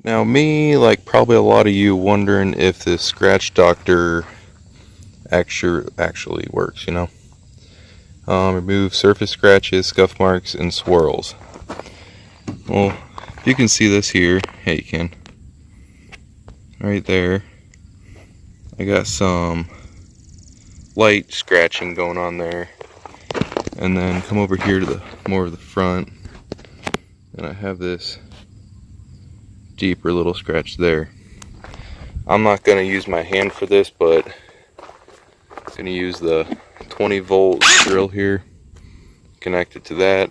Now me, like probably a lot of you, wondering if this Scratch Doctor actually works, you know? Remove surface scratches, scuff marks, and swirls. Well, if you can see this here, hey, you can. Right there. I got some light scratching going on there. And then come over here to the more of the front. And I have this deeper little scratch there. I'm not going to use my hand for this, but I'm going to use the 20-volt drill here, connect it to that,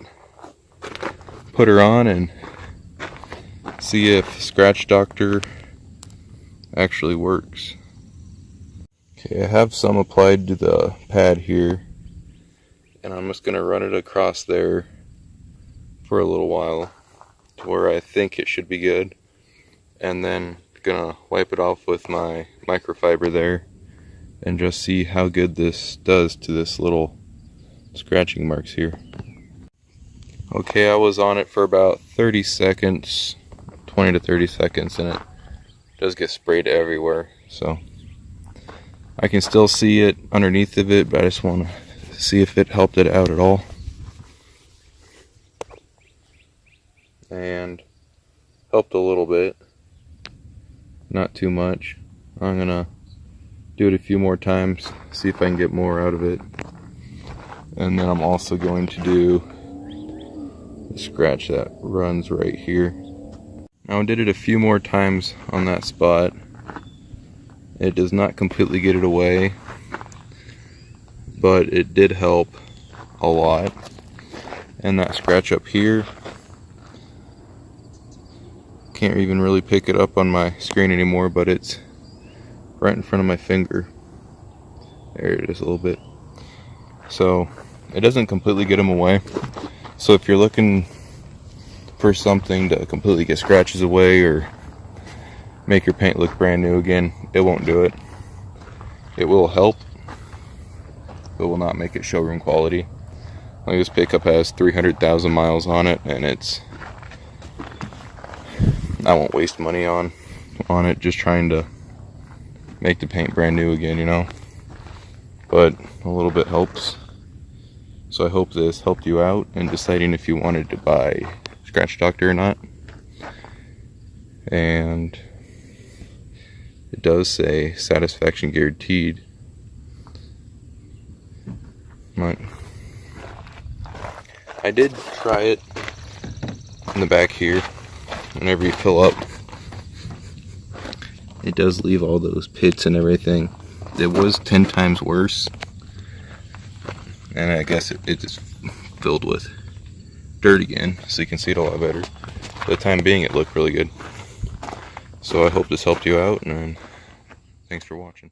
put her on, and see if Scratch Doctor actually works. Okay, I have some applied to the pad here, and I'm just going to run it across there for a little while to where I think it should be good, and then gonna wipe it off with my microfiber there and just see how good this does to this little scratching marks here. Okay, I was on it for about 30 seconds, 20 to 30 seconds, and it does get sprayed everywhere, so I can still see it underneath of it, but I just want to see if it helped it out at all. And helped a little bit, not too much. I'm gonna do it a few more times, see if I can get more out of it. And then I'm also going to do the scratch that runs right here. Now I did it a few more times on that spot. It does not completely get it away, but it did help a lot. And that scratch up here, can't even really pick it up on my screen anymore, but it's right in front of my finger. There it is a little bit. So it doesn't completely get them away. So if you're looking for something to completely get scratches away or make your paint look brand new again, it won't do it. It will help, but will not make it showroom quality. Like, this pickup has 300,000 miles on it, and I won't waste money on it just trying to make the paint brand new again, you know. But a little bit helps. So I hope this helped you out in deciding if you wanted to buy Scratch Doctor or not. And it does say satisfaction guaranteed. But I did try it in the back here. Whenever you fill up, it does leave all those pits and everything. It was 10 times worse, and I guess it just filled with dirt again, so you can see it a lot better. For the time being, it looked really good. So I hope this helped you out, and thanks for watching.